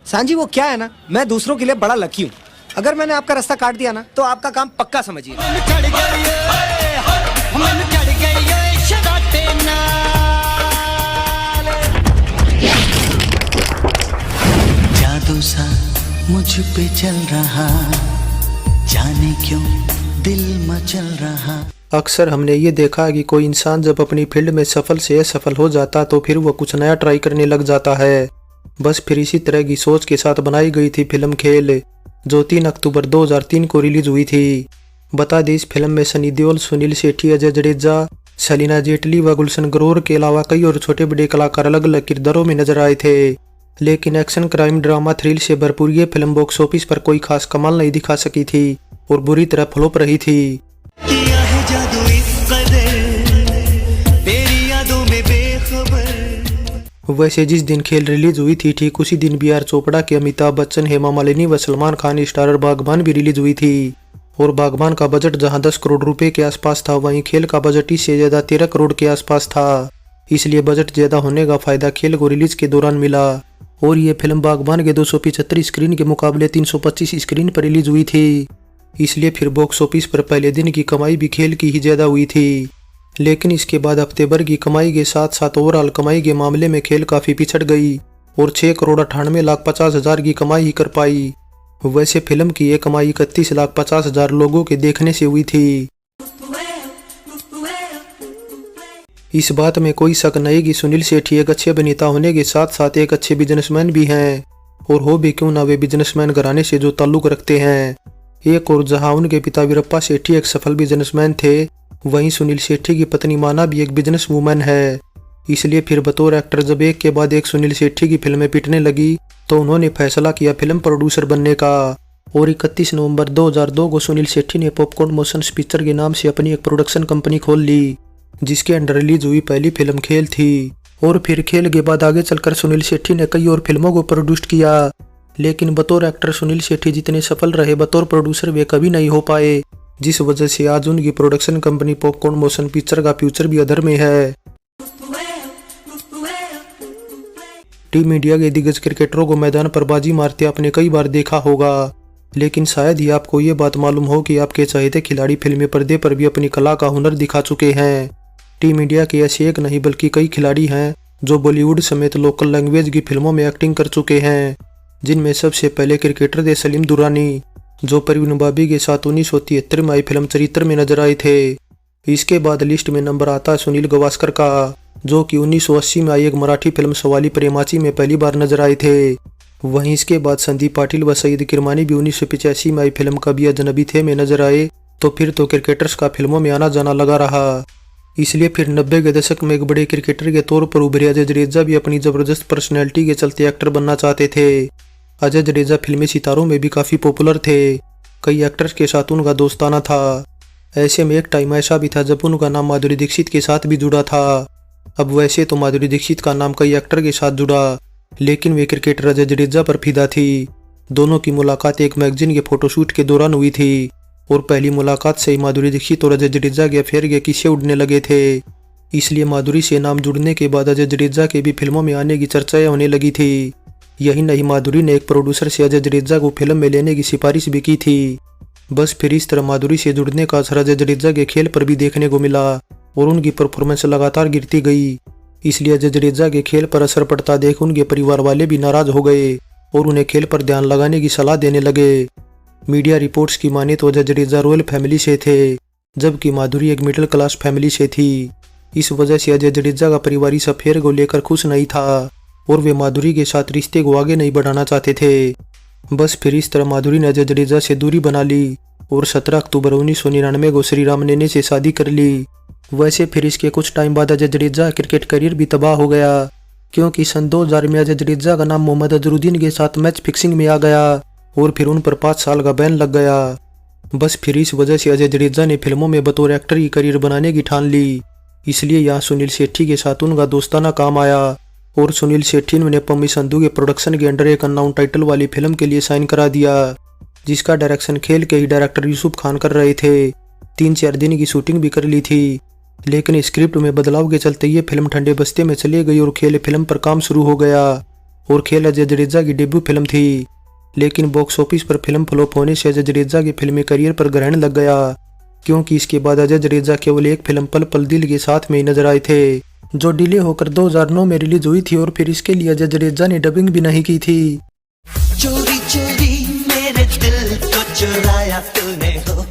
Sanji वो क्या है ना, मैं दूसरों के लिए बड़ा लकी हूँ। अगर मैंने आपका रास्ता काट दिया ना तो आपका काम पक्का समझिए। जादू सा मुझ पे चल रहा, जाने क्यों दिल मचल रहा। अक्सर हमने ये देखा है कि कोई इंसान जब अपनी फील्ड में सफल से असफल हो जाता तो फिर वह कुछ नया ट्राई करने लग जाता है। बस फिर इसी तरह की सोच के साथ बनाई गई थी फिल्म खेल, जो 3 अक्टूबर 2003 को रिलीज हुई थी। बता दें, इस फिल्म में सनी देओल, सुनील शेट्टी, अजय जडेजा, सलीना जेटली व गुलशन ग्रोवर के अलावा कई और छोटे बड़े कलाकार अलग अलग किरदारों में नजर आए थे। लेकिन एक्शन, क्राइम, ड्रामा, थ्रिल से भरपूर ये फिल्म बॉक्स ऑफिस पर कोई खास कमाल नहीं दिखा सकी थी और बुरी तरह फ्लॉप रही थी। वैसे जिस दिन खेल रिलीज हुई थी ठीक उसी दिन बी आर चोपड़ा के अमिताभ बच्चन, हेमा मालिनी व सलमान खान स्टारर बागबान भी रिलीज हुई थी। और बागबान का बजट जहां 10 करोड़ रुपए के आसपास था, वहीं खेल का बजट इससे ज्यादा 13 करोड़ के आसपास था। इसलिए बजट ज्यादा होने का फायदा खेल को रिलीज के दौरान मिला। और ये फिल्म बागबान के 275 स्क्रीन के मुकाबले 325 स्क्रीन पर रिलीज हुई थी। इसलिए फिर बॉक्स ऑफिस पर पहले दिन की कमाई भी खेल की ही ज्यादा हुई थी। लेकिन इसके बाद हफ्ते भर की कमाई के साथ साथ ओवरऑल कमाई के मामले में खेल काफी पिछड़ गई और 6,98,50,000 की कमाई ही कर पाई। वैसे फिल्म की ये कमाई 31,50,000 लोगों के देखने से हुई थी। इस बात में कोई शक नहीं कि सुनील शेट्टी एक अच्छे अभिनेता होने के साथ साथ एक अच्छे बिजनेसमैन भी हैं। और हो भी क्यों ना वे बिजनेसमैन घराने से जो ताल्लुक रखते हैं। एक और जहां उनके पिता वीरप्पा शेट्टी एक सफल बिजनेसमैन थे, वहीं सुनील शेट्टी की पत्नी माना भी एक बिजनेस वूमन है। इसलिए फिर बतौर एक्टर जब एक के बाद एक सुनील शेट्टी की फिल्में पिटने लगी तो उन्होंने फैसला किया फिल्म प्रोड्यूसर बनने का। और 31 नवंबर 2002 को सुनील शेट्टी ने पॉपकॉर्न मोशंस पिक्चर के नाम से अपनी एक प्रोडक्शन कंपनी खोल ली, जिसके अंडर रिलीज हुई पहली फिल्म खेल थी। और फिर खेल के बाद आगे चलकर सुनील शेट्टी ने कई और फिल्मों को प्रोड्यूस किया। लेकिन बतौर एक्टर सुनील शेट्टी जितने सफल रहे, बतौर प्रोड्यूसर वे कभी नहीं हो पाए, जिस वजह से आज उनकी production company popcorn motion picture का फ्यूचर भी अधर में है। टीम इंडिया के दिग्गज क्रिकेटरों को मैदान पर बाजी मारते आपने कई बार देखा होगा, लेकिन शायद ही आपको ये बात मालूम हो कि आपके चाहते खिलाड़ी फिल्मी पर्दे पर भी अपनी कला का हुनर दिखा चुके हैं। टीम इंडिया के ऐसे एक नहीं बल्कि कई खिलाड़ी हैं जो बॉलीवुड समेत लोकल लैंग्वेज की फिल्मों में एक्टिंग कर चुके हैं, जिनमें सबसे पहले क्रिकेटर थे सलीम दुरानी, जो परवीन बाबी के साथ 1973 में आई फिल्म चरित्र में नजर आए थे। इसके बाद लिस्ट में नंबर आता है सुनील गावस्कर का, जो कि 1980 में आई एक मराठी फिल्म सवाली प्रेमाची में पहली बार नजर आए थे। वहीं इसके बाद संदीप पाटिल व सईद किरमानी भी 1985 में आई फिल्म कभी अजनबी थे में नजर आए। तो फिर तो क्रिकेटर्स का फिल्मों में आना जाना लगा रहा। इसलिए फिर 90 के दशक में एक बड़े क्रिकेटर के तौर पर उभरे अजय जडेजा भी अपनी जबरदस्त पर्सनैलिटी के चलते एक्टर बनना चाहते थे। अजय जडेजा फिल्मी सितारों में भी काफी पॉपुलर थे, कई एक्टर्स के साथ उनका दोस्ताना था। ऐसे में एक टाइम ऐसा भी था जब उनका नाम माधुरी दीक्षित के साथ भी जुड़ा था। अब वैसे तो माधुरी दीक्षित का नाम कई एक्टर के साथ जुड़ा, लेकिन वे क्रिकेटर अजय जडेजा पर फिदा थी। दोनों की मुलाकात एक मैगजीन के फोटोशूट के दौरान हुई थी और पहली मुलाकात से ही माधुरी दीक्षित और अजय जडेजा के अफेयर के किस्से उड़ने लगे थे। इसलिए माधुरी से नाम जुड़ने के बाद अजय जडेजा के भी फिल्मों में आने की चर्चाएं होने लगी थी। यही नहीं, माधुरी ने एक प्रोड्यूसर से अजय जडेजा को फिल्म में लेने की सिफारिश भी की थी। बस फिर इस तरह माधुरी से जुड़ने का असर अजय जडेजा के खेल पर भी देखने को मिला और उनकी परफॉर्मेंस लगातार गिरती गई। इसलिए अजय जडेजा के खेल पर असर पड़ता देख उनके परिवार वाले भी नाराज हो गए और उन्हें खेल पर ध्यान लगाने की सलाह देने लगे। मीडिया रिपोर्ट्स की माने तो अजय जडेजा रॉयल फैमिली से थे, जबकि माधुरी एक मिडिल क्लास फैमिली से थी। इस वजह से अजय जडेजा का परिवार इस अफेयर को लेकर खुश नहीं था और वे माधुरी के साथ रिश्ते को आगे नहीं बढ़ाना चाहते थे। बस फिर इस तरह माधुरी ने अजय जडेजा से दूरी बना ली और 17 अक्टूबर 1999 को श्री राम नेने से शादी कर ली। वैसे फिर इसके कुछ टाइम बाद अजय जडेजा क्रिकेट करियर भी तबाह हो गया, क्योंकि सन 2000 में अजय जडेजा का नाम मोहम्मद अजहरुद्दीन के साथ मैच फिक्सिंग में आ गया और फिर उन पर 5 साल का बैन लग गया। बस फिर इस वजह से अजय जडेजा ने फिल्मों में बतौर एक्टर ही करियर बनाने की ठान ली। इसलिए यहाँ सुनील शेट्टी के साथ उनका दोस्ताना काम आया और सुनील शेट्टी ने पम्मी संधू के प्रोडक्शन के अंडर एक अननाउन टाइटल वाली फिल्म के लिए साइन करा दिया, जिसका डायरेक्शन खेल के ही डायरेक्टर यूसुफ खान कर रहे थे। 3-4 दिन की शूटिंग भी कर ली थी, लेकिन स्क्रिप्ट में बदलाव के चलते ये फिल्म ठंडे बस्ते में चली गई और खेल फिल्म पर काम शुरू हो गया और खेल अजय जडेजा की डेब्यू फिल्म थी। लेकिन बॉक्स ऑफिस पर फिल्म फ्लॉप होने से अजय जडेजा के फिल्मी करियर पर ग्रहण लग गया, क्योंकि इसके बाद अजय जडेजा केवल एक फिल्म पल पल दिल के साथ में ही नजर आए थे, जो डिले होकर 2009 में रिलीज हुई थी और फिर इसके लिए अजय जडेजा ने डबिंग भी नहीं की थी। चोरी चोरी मेरे दिल को चुराया तूने हो।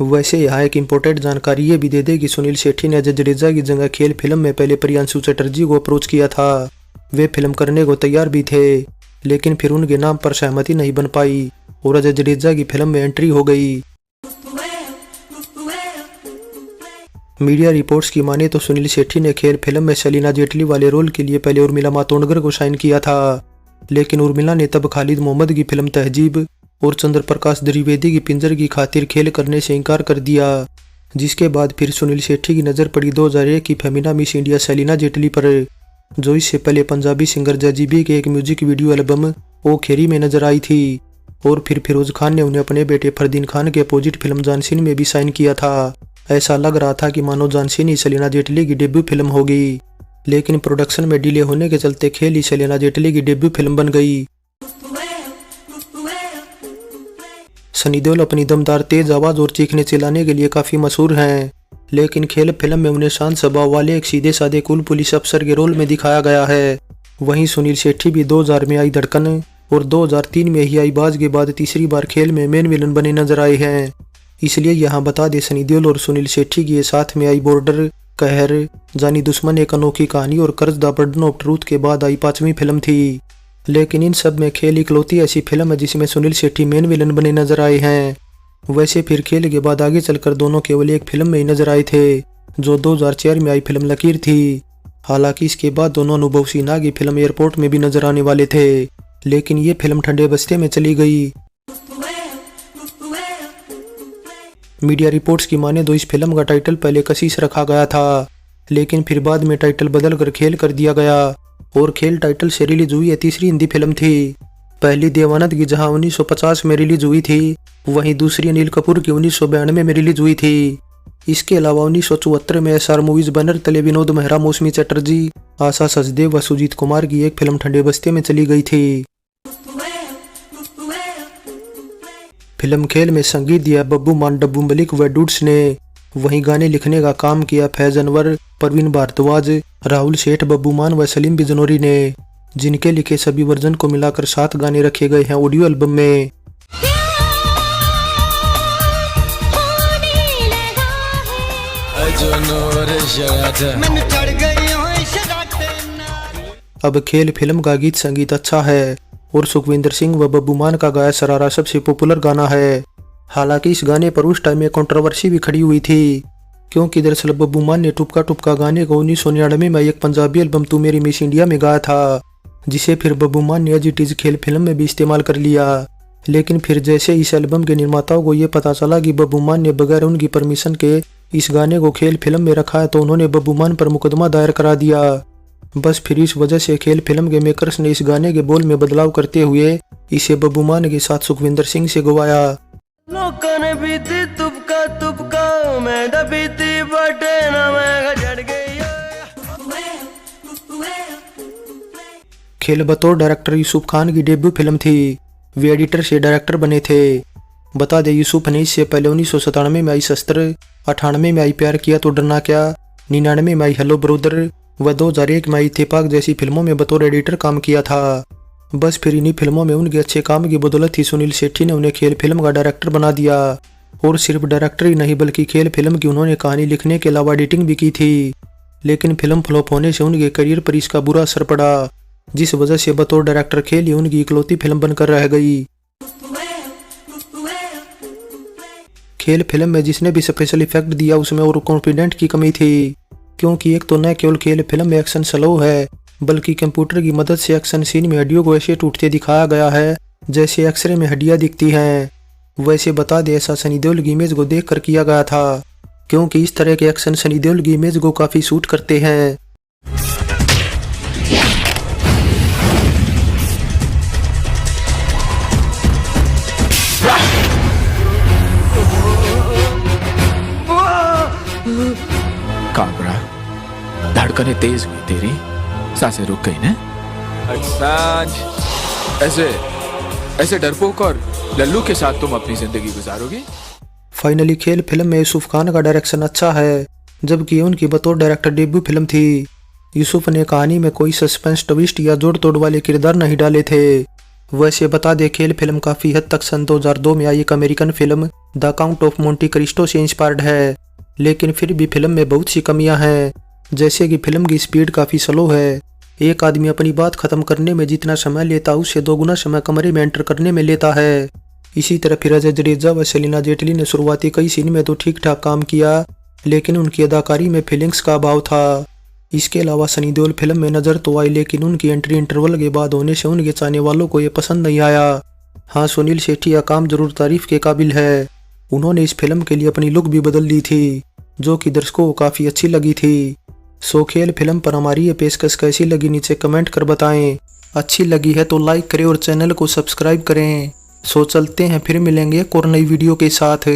वैसे यहाँ एक इम्पोर्टेंट जानकारी ये भी दे दे कि सुनील शेट्टी ने अजय जडेजा की जगह खेल फिल्म में पहले प्रियांशु चटर्जी को अप्रोच किया था। वे फिल्म करने को तैयार भी थे, लेकिन फिर उनके नाम पर सहमति नहीं बन पाई और अजय जडेजा की फिल्म में एंट्री हो गई। मीडिया रिपोर्ट्स की माने तो सुनील शेट्टी ने खेल फिल्म में सलीना जेटली वाले रोल के लिए पहले उर्मिला मातोंडकर को साइन किया था, लेकिन उर्मिला ने तब खालिद मोहम्मद की फिल्म तहजीब और चंद्र प्रकाश द्विवेदी की पिंजर की खातिर खेल करने से इनकार कर दिया, जिसके बाद फिर सुनील शेट्टी की नज़र पड़ी 2001 की फेमिना मिस इंडिया सलीना जेटली पर, जो इससे पहले पंजाबी सिंगर जजीबी के एक म्यूजिक वीडियो एल्बम ओ खेरी में नजर आई थी। और फिर फिरोज खान ने उन्हें अपने बेटे फरदीन खान के अपोजिट फिल्म जानसीन में भी साइन किया था। ऐसा लग रहा था कि मानो जानसीन ही सलीना जेटली की डेब्यू फिल्म होगी, लेकिन प्रोडक्शन में डिले होने के चलते खेल ही सलीना जेटली की डेब्यू फिल्म बन गई। सनी देओल अपनी दमदार तेज आवाज और चीखने चिल्लाने के लिए काफी मशहूर हैं, लेकिन खेल फिल्म में उन्हें शांत स्वभाव वाले एक सीधे साधे कुल पुलिस अफसर के रोल में दिखाया गया है। वहीं सुनील शेट्टी भी 2000 में आई धड़कन और 2003 में ही आई बाज के बाद तीसरी बार खेल में मेन विलन बने नजर आए हैं। इसलिए यहाँ बता दे सनी देओल और सुनील शेट्टी की ये साथ में आई बॉर्डर, कहर, जानी दुश्मन एक अनोखी कहानी और कर्ज द बर्डन ऑफ ट्रूथ के बाद आई 5वीं फिल्म थी। लेकिन इन सब में खेल इकलौती ऐसी फिल्म है जिसमें सुनील शेट्टी मेन विलन बने नजर आए हैं। वैसे फिर खेल के बाद आगे चलकर दोनों केवल एक फिल्म में ही नजर आए थे, जो 2004 में आई फिल्म लकीर थी। हालांकि इसके बाद दोनों अनुभव सिन्हा की फिल्म एयरपोर्ट में भी नजर आने वाले थे, लेकिन ये फिल्म ठंडे बस्ते में चली गई। मीडिया रिपोर्ट्स की माने तो इस फिल्म का टाइटल पहले कशिश रखा गया था, लेकिन फिर बाद में टाइटल बदल कर खेल कर दिया गया और खेल टाइटल से रिलीज हुई तीसरी हिंदी फिल्म थी। पहली देवानंद की जहां 1950 में रिलीज हुई थी, वहीं दूसरी अनिल कपूर की 1992 में रिलीज हुई थी। इसके अलावा 1974 में SR मूवीज बैनर तले विनोद मेहरा, मौसमी चटर्जी, आशा सचदेव व सुजीत कुमार की एक फिल्म ठंडे बस्ते में चली गई थी। फिल्म खेल में संगीत दिया बब्बू मान, डब्बू मलिक व डूड्स ने। वहीं गाने लिखने का काम किया फैज अनवर, परवीन भारद्वाज, राहुल सेठ, बब्बू मान व सलीम बिजनौरी ने, जिनके लिखे सभी वर्जन को मिलाकर 7 गाने रखे गए हैं ऑडियो एल्बम में। अब खेल फिल्म का गीत संगीत अच्छा है और सुखविंदर सिंह व बब्बू मान का गाया सरारा सबसे पॉपुलर गाना है। हालांकि इस गाने पर उस टाइम में कंट्रोवर्सी भी खड़ी हुई थी, क्योंकि दरअसल बब्बू मान ने टुपका टुपका गाने को 1999 में एक पंजाबी एल्बम तू मेरी मिस इंडिया में गाया था, जिसे फिर बब्बू मान ने एज इट इज खेल फिल्म में भी इस्तेमाल कर लिया। लेकिन फिर जैसे इस एल्बम के निर्माताओं को ये पता चला कि बब्बू मान ने बगैर उनकी परमिशन के इस गाने को खेल फिल्म में रखा है, तो उन्होंने बब्बू मान पर मुकदमा दायर करा दिया। बस फिर इस वजह से खेल फिल्म के मेकर्स ने इस गाने के बोल में बदलाव करते हुए इसे बब्बू मान के साथ सुखविंदर सिंह से गवाया। लोकां ने बीती तुपका तुपका मैं दबीती बटे ना मैं जड़ गई। खेल बतौर डायरेक्टर यूसुफ खान की डेब्यू फिल्म थी। वे एडिटर से डायरेक्टर बने थे। बता दे यूसुफ ने इससे पहले 1997 में आई शस्त्र, 98 में आई प्यार किया तो डरना क्या, 99 में आई हेलो ब्रदर व 2001 में आई इत्तेफाक जैसी फिल्मों में बतौर एडिटर काम किया था। बस फिर इन्हीं फिल्मों में उनके अच्छे काम की बदौलत ही सुनील शेट्टी ने उन्हें खेल फिल्म का डायरेक्टर बना दिया। और सिर्फ डायरेक्टर ही नहीं बल्कि खेल फिल्म की उन्होंने कहानी लिखने के अलावा एडिटिंग भी की थी। लेकिन फिल्म फ्लॉप होने से उनके करियर पर इसका बुरा असर पड़ा, जिस वजह से बतौर डायरेक्टर खेल ही उनकी इकलौती फिल्म बनकर रह गई। खेल फिल्म में जिसने भी स्पेशल इफेक्ट दिया उसमें और कॉन्फिडेंट की कमी थी, क्योंकि एक तो न केवल खेल फिल्म में एक्शन स्लो है, बल्कि कंप्यूटर की मदद से एक्शन सीन में हड्डियों को ऐसे टूटते दिखाया गया है जैसे एक्सरे में हड्डियां दिखती हैं। वैसे बता दे ऐसा सनी देओल की इमेज को देखकर किया गया था, क्योंकि इस तरह के एक्शन सनी देओल की इमेज को काफी सूट करते हैं। काबरा, धड़कनें तेज हुई तेरी, सांसें रुक गई ना? सांझ ऐसे ऐसे डरपोक और लल्लू के साथ तुम अपनी जिंदगी गुजारोगी? फाइनली खेल फिल्म में यूसुफ खान का डायरेक्शन अच्छा है, जबकि उनकी बतौर डायरेक्टर डेब्यू फिल्म थी। यूसुफ ने कहानी में कोई सस्पेंस ट्विस्ट या जोड़ तोड़ वाले किरदार नहीं डाले थे। वैसे बता दे खेल फिल्म काफी हद तक सन 2002 में आई एक American film the account of Monte Cristo से इंस्पायर्ड है, लेकिन फिर भी फिल्म में बहुत सी कमियां हैं, जैसे कि फिल्म की स्पीड काफी स्लो है। एक आदमी अपनी बात खत्म करने में जितना समय लेता उससे 2 गुना समय कमरे में एंटर करने में लेता है। इसी तरह फिर अजय जडेजा व सेलिना जेटली ने शुरुआती कई सीन में तो ठीक ठाक काम किया, लेकिन उनकी अदाकारी में फीलिंग्स का अभाव था। इसके अलावा सनी देओल फिल्म में नजर तो आई, लेकिन उनकी एंट्री इंटरवल के बाद होने से उनके चाहने वालों को ये पसंद नहीं आया। हाँ, सुनील शेट्टी का काम जरूर तारीफ के काबिल है। उन्होंने इस फिल्म के लिए अपनी लुक भी बदल दी थी, जो कि दर्शकों को काफी अच्छी लगी थी। सो खेल फिल्म पर हमारी ये पेशकश कैसी लगी नीचे कमेंट कर बताएं। अच्छी लगी है तो लाइक करें और चैनल को सब्सक्राइब करें। सो चलते हैं, फिर मिलेंगे एक और नई वीडियो के साथ।